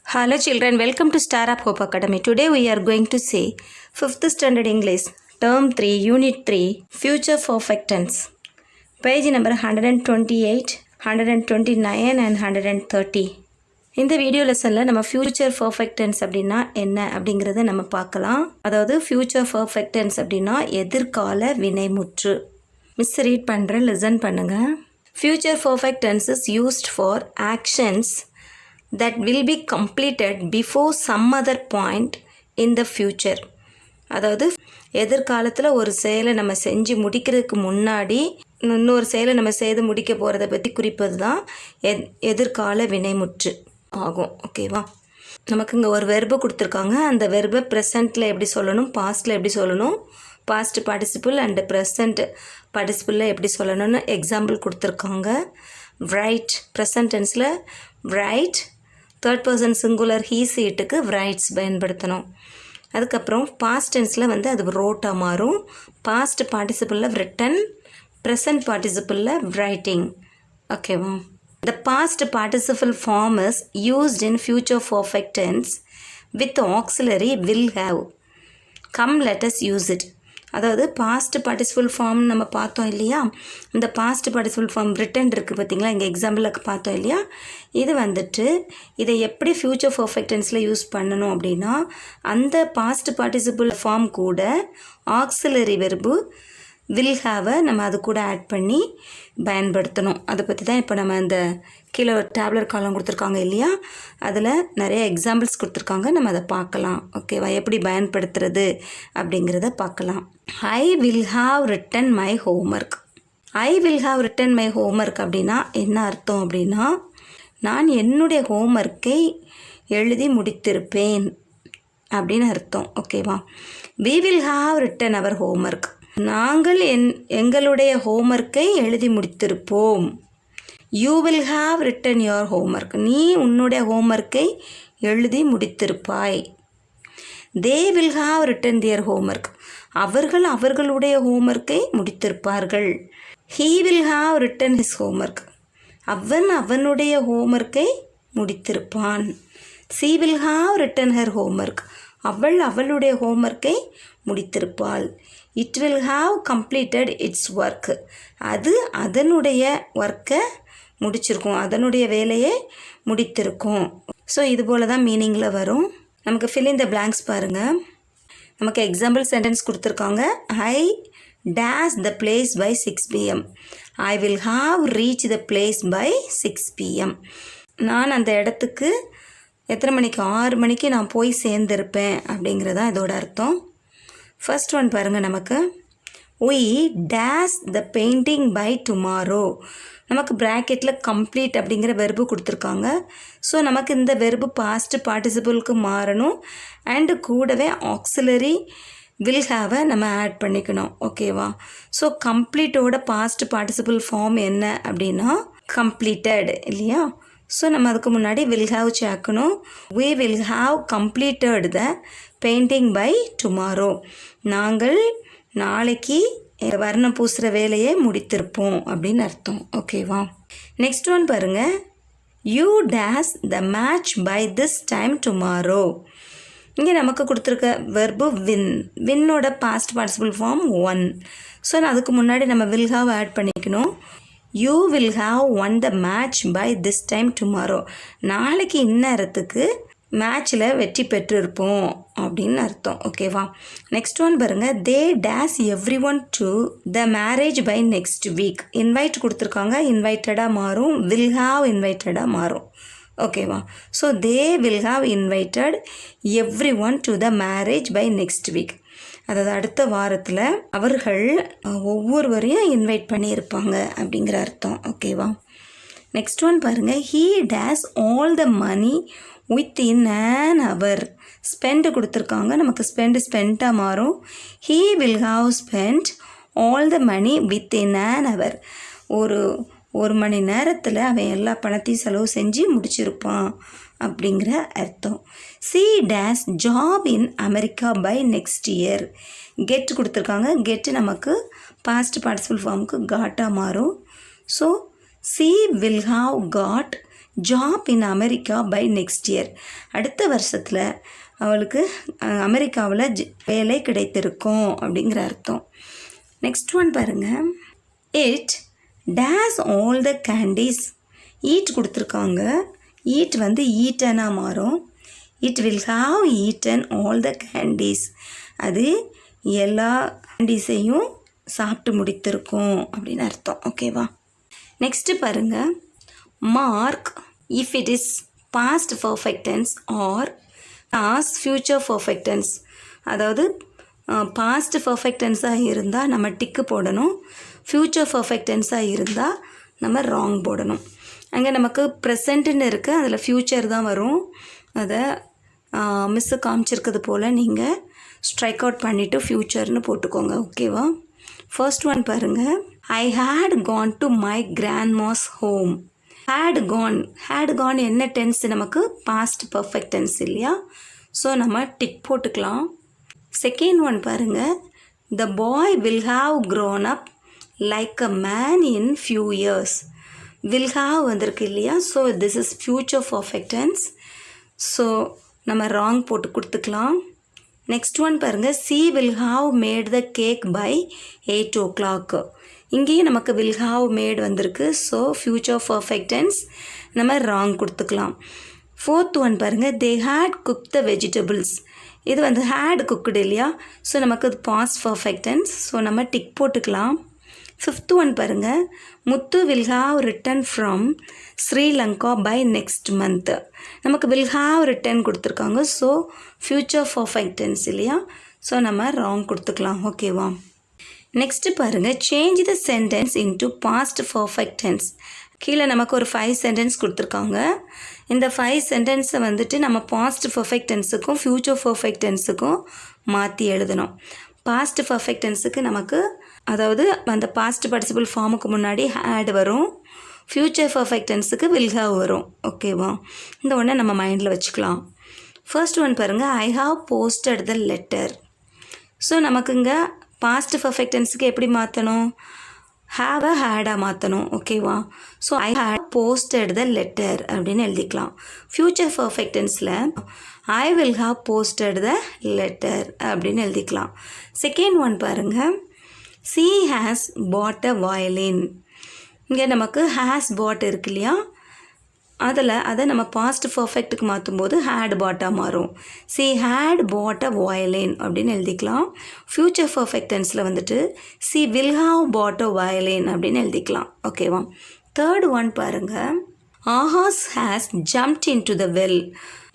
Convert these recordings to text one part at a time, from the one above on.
Hello children, welcome to Star Up Hope Academy. Today we are going to say 5th Standard English, Term 3, Unit 3, Future Perfect Tense. Page number 128, 129 and 130. இந்த video லெசனில் நம்ம future perfect tense அப்படின்னா என்ன அப்படிங்கிறத நம்ம பார்க்கலாம். அதாவது future perfect tense அப்படின்னா எதிர்கால வினைமுற்று. மிஸ் ரீட் பண்ணுறேன், லிசன் பண்ணுங்கள். Future perfect tense is used for actions that will be completed before some other point in the future. அதாவது எதிர்காலத்தில் ஒரு செயலை நம்ம செஞ்சு முடிக்கிறதுக்கு முன்னாடி இன்னொரு செயலை நம்ம செய்து முடிக்க போகிறத பற்றி குறிப்பது தான் எதிர்கால வினைமுற்று ஆகும். ஓகேவா? நமக்கு இங்கே ஒரு வெர்பு கொடுத்துருக்காங்க. அந்த வெர்பை ப்ரெசண்ட்டில் எப்படி சொல்லணும், பாஸ்ட்டில் எப்படி சொல்லணும், பாஸ்ட் பார்ட்டிசிபிள் அண்டு ப்ரெசண்ட் பார்ட்டிசிபிளில் எப்படி சொல்லணும்னு எக்ஸாம்பிள் கொடுத்துருக்காங்க. ரைட் ப்ரெசன்ட் டென்ஸில் write, third person singular he சீட்டுக்கு ரைட்ஸ் பயன்படுத்தணும். அதுக்கப்புறம் பாஸ்ட் டென்ஸில் வந்து அது ரோட்டாக மாறும். பாஸ்ட் பார்ட்டிசிபிளில் ரிட்டன், ப்ரெசன்ட் பார்ட்டிசிபிளில் ரைட்டிங். ஓகேவா? The past participle form is used in future perfect tense with auxiliary will have. Come let us use it. அதாவது பாஸ்ட் பார்ட்டிசிபிள் ஃபார்ம் நம்ம பார்த்தோம் இல்லையா, இந்த பாஸ்ட் பார்ட்டிசிபிள் ஃபார்ம் ரிட்டன் இருக்குது பார்த்தீங்களா, இங்கே எக்ஸாம்பிளுக்கு பார்த்தோம் இல்லையா. இது வந்துட்டு இதை எப்படி ஃப்யூச்சர் பர்ஃபெக்ட் டென்ஸில் யூஸ் பண்ணணும் அப்படின்னா, அந்த பாஸ்ட் பார்ட்டிசிபிள் ஃபார்ம் கூட ஆக்சிலரி வெர்பு வில் ஹாவை நம்ம அது கூட ஆட் பண்ணி பயன்படுத்தணும். அதை பற்றி தான் இப்போ நம்ம அந்த கீழே ஒரு டேப்லெட் காலம் கொடுத்துருக்காங்க இல்லையா, அதில் நிறைய எக்ஸாம்பிள்ஸ் கொடுத்துருக்காங்க. நம்ம அதை பார்க்கலாம். ஓகேவா? எப்படி பயன்படுத்துறது அப்படிங்கிறத பார்க்கலாம். ஐ will have return my homework. I will have return my homework அப்படின்னா என்ன அர்த்தம் அப்படின்னா, நான் என்னுடைய ஹோம்ஒர்க்கை எழுதி முடித்திருப்பேன் அப்படின்னு அர்த்தம். ஓகேவா? We will have written our homework. நாங்கள் எங்களுடைய ஹோம்ஒர்க்கை எழுதி முடித்திருப்போம். You will have written your homework. நீ உன்னுடைய ஹோம்ஒர்க்கை எழுதி முடித்திருப்பாய். They will have written their homework. அவர்கள் அவர்களுடைய ஹோம்ஒர்க்கை முடித்திருப்பார்கள். He will have written his homework. அவன் அவனுடைய ஹோம்ஒர்க்கை முடித்திருப்பான். She will have written her homework. அவள் அவளுடைய ஹோம்ஒர்க்கை முடித்திருப்பாள். It will have completed its work. அது அதனுடைய ஒர்க்கை முடிச்சிருக்கும், அதனுடைய வேலையை முடித்திருக்கும். ஸோ இது போல் தான் மீனிங்கில் வரும். நமக்கு ஃபில் இன் த பிளாங்க்ஸ் பாருங்கள். நமக்கு எக்ஸாம்பிள் சென்டென்ஸ் கொடுத்துருக்காங்க. I dash the place by 6 PM. I will have reach the place by 6 PM. நான் அந்த இடத்துக்கு எத்தனை மணிக்கு, 6 மணிக்கு நான் போய் சேர்ந்துருப்பேன் அப்படிங்கிறதான் இதோட அர்த்தம். ஃபர்ஸ்ட் ஒன் பாருங்கள். நமக்கு we dash the painting by tomorrow. நமக்கு ப்ராக்கெட்டில் கம்ப்ளீட் அப்படிங்கிற வெர்பு கொடுத்துருக்காங்க. ஸோ நமக்கு இந்த வெர்பு பாஸ்ட் பார்ட்டிசிபிளுக்கு மாறணும். அண்டு கூடவே ஆக்சிலரி வில் ஹாவை நம்ம ஆட் பண்ணிக்கணும். ஓகேவா? ஸோ கம்ப்ளீட்டோட பாஸ்ட் பார்ட்டிசிபிள் ஃபார்ம் என்ன அப்படின்னா கம்ப்ளீட்டட் இல்லையா. ஸோ நம்ம அதுக்கு முன்னாடி வில் ஹாவ் சேர்க்கணும். we will have completed the painting by tomorrow. நாங்கள் நாளைக்கு வர்ணம் பூசுகிற வேலையை முடித்திருப்போம் அப்படின்னு அர்த்தம். ஓகேவா? நெக்ஸ்ட் ஒன் பாருங்கள். You dash the match by this time tomorrow. இங்கே நமக்கு கொடுத்துருக்க வெர்பு வின். வின்னோட past participle form won. So அதுக்கு முன்னாடி நம்ம வில் ஹாவ் ஆட் பண்ணிக்கணும். You will have won the match by this time tomorrow. நாளைக்கு இந்நேரத்துக்கு மேட்ச்சில் வெற்றி பெற்றிருப்போம் அப்படின்னு அர்த்தம். ஓகேவா? நெக்ஸ்ட் ஒன் பாருங்கள். They dash everyone to the marriage by next week. Invite கொடுத்துருக்காங்க, இன்வைட்டடாக மாறும். வில் ஹாவ் இன்வைட்டடாக மாறும். ஓகேவா? So they will have invited everyone to the marriage by next week. அதாவது அடுத்த வாரத்தில் அவர்கள் ஒவ்வொருவரையும் இன்வைட் பண்ணியிருப்பாங்க அப்படிங்கிற அர்த்தம். ஓகேவா? நெக்ஸ்ட் ஒன் பாருங்கள். He dash all the money within an hour. Spend கொடுத்துருக்காங்க. நமக்கு ஸ்பெண்ட்டாக மாறும். He will have spend all the money within an hour. ஒரு மணி நேரத்தில் அவன் எல்லா பணத்தையும் செலவு செஞ்சு முடிச்சிருப்பான் அப்படிங்கிற அர்த்தம். She dash job in America by next year. Get கொடுத்துருக்காங்க. கெட்டு நமக்கு பாஸ்ட் பார்ட்டிசிபிள் ஃபார்முக்கு காட்டாக மாறும். So she will have got job in America by next year. அடுத்த வருஷத்தில் அவளுக்கு அமெரிக்காவில் வேலை கிடைத்திருக்கும் அப்படிங்கிற அர்த்தம். நெக்ஸ்ட் ஒன் பாருங்கள். It dash all the candies. Eat கொடுத்துருக்காங்க. ஈட் வந்து ஈட்டனாக மாறும். It will have eaten all the candies. அது எல்லா கேண்டீஸையும் சாப்பிட்டு முடித்திருக்கும் அப்படின்னு அர்த்தம். ஓகேவா? நெக்ஸ்ட்டு பாருங்கள். Mark if it is past perfect tense or past future perfect tense. அதாவது பாஸ்ட் பர்ஃபெக்ட் டென்ஸாக இருந்தால் நம்ம டிக்கு போடணும். ஃப்யூச்சர் பர்ஃபெக்ட் டென்ஸாக இருந்தால் நம்ம ராங் போடணும். அங்கே நமக்கு ப்ரெசண்ட்டுன்னு இருக்குது, அதில் ஃப்யூச்சர் தான் வரும். அதை மிஸ்ஸு காமிச்சிருக்கிறது போல் நீங்கள் ஸ்ட்ரைக் அவுட் பண்ணிவிட்டு ஃப்யூச்சர்னு போட்டுக்கோங்க. ஓகேவா? ஃபர்ஸ்ட் ஒன் பாருங்கள். I had gone to my grandma's home. Had gone என்ன டென்ஸ்? நமக்கு பாஸ்ட் பர்ஃபெக்ட் டென்ஸ் இல்லையா? ஸோ நம்ம டிக் போட்டுக்கலாம். செகண்ட் ஒன் பாருங்கள். The boy will have grown up like a man in few years. Will have வந்திருக்கு இல்லையா? So this is future perfect tense. So நம்ம wrong போட்டு கொடுத்துக்கலாம். நெக்ஸ்ட் ஒன் பாருங்கள். She will have made the cake by 8 o'clock. இங்கேயும் நமக்கு will have mat வந்திருக்கு. So future perfect tense நம்ம ராங் கொடுத்துக்கலாம். ஃபோர்த் ஒன் பாருங்கள். They had cook the vegetables. இது வந்து ஹேட் குக்குடு இல்லையா? ஸோ நமக்கு அது பாஸ்ட் பர்ஃபெக்ட் டென்ஸ். ஸோ நம்ம டிக் போட்டுக்கலாம். ஃபிஃப்த் ஒன் பாருங்கள். Muthu will have written from Sri Lanka by next month. நமக்கு வில் ஹாவ் ரிட்டன் கொடுத்துருக்காங்க. ஸோ ஃப்யூச்சர் பர்ஃபெக்ட் டென்ஸ் இல்லையா? ஸோ நம்ம ராங் கொடுத்துக்கலாம். ஓகேவா? நெக்ஸ்ட்டு பாருங்கள். Change the sentence into past perfect tense. கீழே நமக்கு ஒரு 5 சென்டென்ஸ் கொடுத்துருக்காங்க. இந்த 5 சென்டென்ஸை வந்துட்டு நம்ம பாஸ்ட் பர்ஃபெக்ட் டென்ஸுக்கும் ஃப்யூச்சர் பர்ஃபெக்ட் டென்ஸுக்கும் மாற்றி எழுதணும். பாஸ்ட் பர்ஃபெக்ட் டென்ஸுக்கு நமக்கு அதாவது அந்த பாஸ்ட் பார்ட்டிசிபிள் ஃபார்முக்கு முன்னாடி ஹேட் வரும். ஃப்யூச்சர் பர்ஃபெக்ட் டென்ஸுக்கு வில் ஹாவ் வரும். ஓகேவா? இந்த ஒன்றை நம்ம மைண்டில் வச்சுக்கலாம். ஃபர்ஸ்ட் ஒன் பாருங்கள். I have posted the letter. So நமக்கு இங்கே பாஸ்ட் பர்ஃபெக்ட் டென்ஸுக்கு எப்படி மாற்றணும்? ஹேவ ஹேடாக மாற்றணும். ஓகேவா? So I had posted the letter அப்படின்னு எழுதிக்கலாம். ஃப்யூச்சர் பர்ஃபெக்ட் டென்ஸில் I will have posted the letter அப்படின்னு எழுதிக்கலாம். செகண்ட் ஒன் பாருங்கள். She has bought a violin. இங்கே நமக்கு ஹேஸ் பாட் இருக்கு இல்லையா? அதை நம்ம பாஸ்ட் பர்ஃபெக்ட்டுக்கு மாற்றும்போது ஹேட் பாட்டாக மாறும். She had bought a violin அப்படின்னு எழுதிக்கலாம். ஃப்யூச்சர் பர்ஃபெக்ட் டென்ஸில் வந்துட்டு she will have bought a violin அப்படின்னு எழுதிக்கலாம். ஓகேவா? தேர்ட் ஒன் பாருங்கள். ஆஹாஸ் has jumped into the well.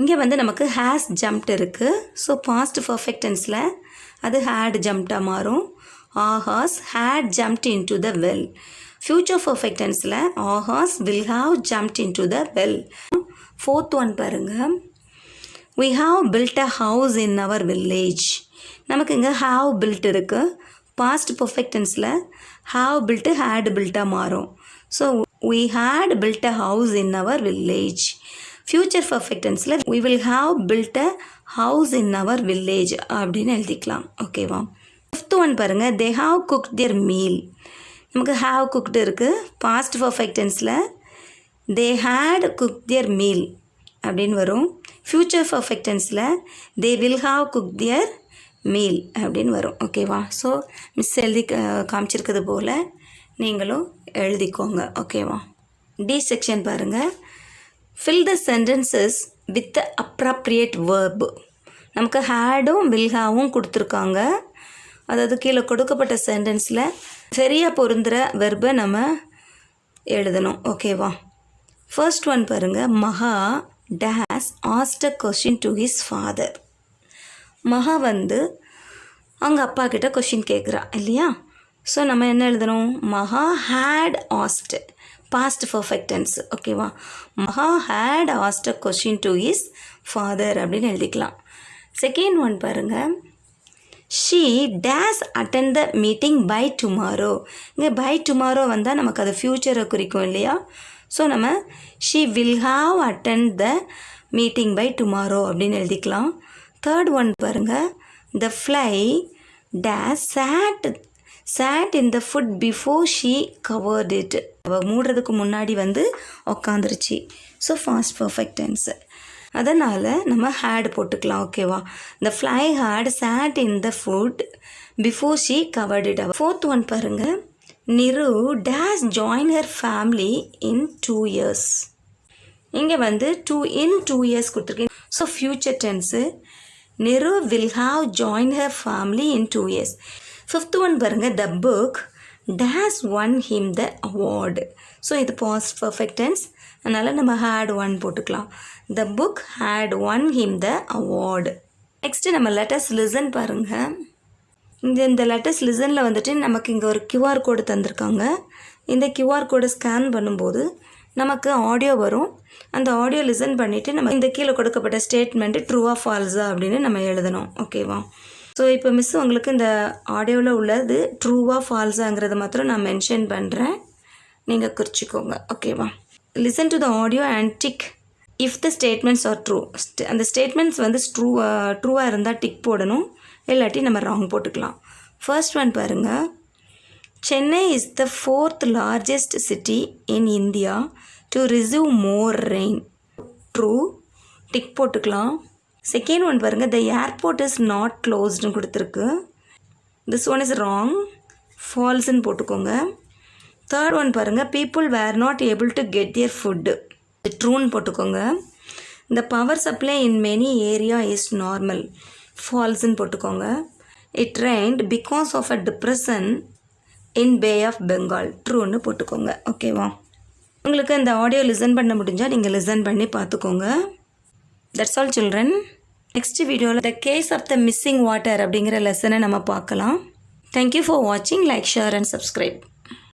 இங்கே வந்து நமக்கு ஹேஸ் ஜம்ப்ட் இருக்குது. ஸோ பாஸ்ட் பர்ஃபெக்ட் டென்ஸில் அது ஹேட் ஜம்ப்டாக மாறும். ஆஹாஸ் had jumped into the well. Future perfect டென்ஸில் ஆஹாஸ் will have jumped into the well. Fourth one பாருங்கள். we have built a house in our village. நமக்கு இங்கே have built இருக்குது. பாஸ்ட் பர்ஃபெக்ட் டென்ஸில் have built had built-ஆக மாறும். So we had built a house in our village. Future perfect டென்ஸில் we will have built a house in our village அப்படின்னு எழுதிக்கலாம். ஓகேவா? ஃபிஃப்த் ஒன் பாருங்கள். they have cooked their meal. நமக்கு have cooked இருக்குது. Past perfect டென்ஸில் they had cooked their meal அப்படின்னு வரும். ஃப்யூச்சர் பர்ஃபெக்ட் டென்ஸில் they will have cooked their meal அப்படின்னு வரும். ஓகேவா? ஸோ மிஸ் எழுதி காமிச்சிருக்கிறது போல் நீங்களும் எழுதிக்கோங்க. ஓகேவா? டி செக்ஷன் பாருங்கள். Fill the sentences with appropriate verb. நமக்கு ஹேடும் வில்ஹாவும் கொடுத்துருக்காங்க. அதாவது கீழே கொடுக்கப்பட்ட சென்டென்ஸில் சரியாக பொருந்துகிற வெர்பை நம்ம எழுதணும். ஓகேவா? ஃபர்ஸ்ட் ஒன் பாருங்கள். மகா days asked a question to his father. மகா வந்து அவங்க அப்பா கிட்ட கொஷின் கேட்குறா இல்லையா? ஸோ நம்ம என்ன எழுதணும்? Maha had asked, past perfect tense. ஓகேவா? Maha had asked a question to his father அப்படின்னு எழுதிக்கலாம். செகண்ட் ஒன் பாருங்கள். She dash attend the meeting by tomorrow. இங்கே பை டுமாரோ வந்தால் நமக்கு அது ஃப்யூச்சரை குறிக்கும் இல்லையா? ஸோ நம்ம she will have attend the meeting by tomorrow அப்படின்னு எழுதிக்கலாம். தேர்ட் ஒன் பாருங்கள். The fly dash sat in the food before she covered it. அவள் மூடுறதுக்கு முன்னாடி வந்து உக்காந்துருச்சு. So past perfect tense. அதனால் நம்ம had போட்டுக்கலாம். ஓகேவா? the fly had sat in the food before she covered it. Fourth one பாருங்கள். நிரு dash join her family in 2 years. இங்கே வந்து in 2 years கொடுத்துருக்கேன். So future tense. Niru will have joined her family in 2 years. Fifth one பாருங்கள். the book dash won him the award. ஸோ இது பாஸ்ட் perfect tense. அதனால் நம்ம had won போட்டுக்கலாம். the book had won him the award. Next நம்ம letters listen பாருங்கள். இந்த லெட்டர்ஸ் லிசனில் வந்துட்டு நமக்கு இங்கே ஒரு QR கோடு தந்திருக்காங்க. இந்த QR கோடை ஸ்கேன் பண்ணும்போது நமக்கு ஆடியோ வரும். அந்த ஆடியோ லிசன் பண்ணிவிட்டு நம்ம இந்த கீழே கொடுக்கப்பட்ட ஸ்டேட்மெண்ட்டு ட்ரூவா ஃபால்ஸா அப்படின்னு நம்ம எழுதணும். ஓகேவா? ஸோ இப்போ மிஸ் உங்களுக்கு இந்த ஆடியோவில் உள்ளது ட்ரூவா ஃபால்ஸாங்கிறத மாத்திரம் நான் மென்ஷன் பண்ணுறேன். நீங்கள் குறிச்சிக்கோங்க. ஓகேவா? Listen to the audio and tick if the statements are true. அந்த ஸ்டேட்மெண்ட்ஸ் வந்து ட்ரூவாக இருந்தால் டிக் போடணும், இல்லாட்டி நம்ம ராங் போட்டுக்கலாம். ஃபர்ஸ்ட் ஒன் பாருங்கள். Chennai is the 4th largest city in India to receive more rain. True, tick போட்டுக்கலாம். செகண்ட் ஒன் பாருங்கள். த ஏர்போர்ட் இஸ் நாட் க்ளோஸ்டுன்னு கொடுத்துருக்கு. திஸ் ஒன் இஸ் ராங், ஃபால்ஸ்ன்னு போட்டுக்கோங்க. தேர்ட் ஒன் பாருங்கள். People were not able to get their food. ட்ரூன்னு போட்டுக்கோங்க. The power supply in many area is normal. ஃபால்ஸ்ன்னு போட்டுக்கோங்க. It rained because of a depression in bay of Bengal. ட்ரூன்னு போட்டுக்கோங்க. ஓகேவா? உங்களுக்கு இந்த ஆடியோ லிசன் பண்ண முடிஞ்சால் நீங்கள் லிசன் பண்ணி பார்த்துக்கோங்க. That's all children. நெக்ஸ்ட் வீடியோவில் the case of the missing water அப்படிங்கிற லெசனை நம்ம பார்க்கலாம். தேங்க்யூ ஃபார் வாட்சிங். Like, share and subscribe.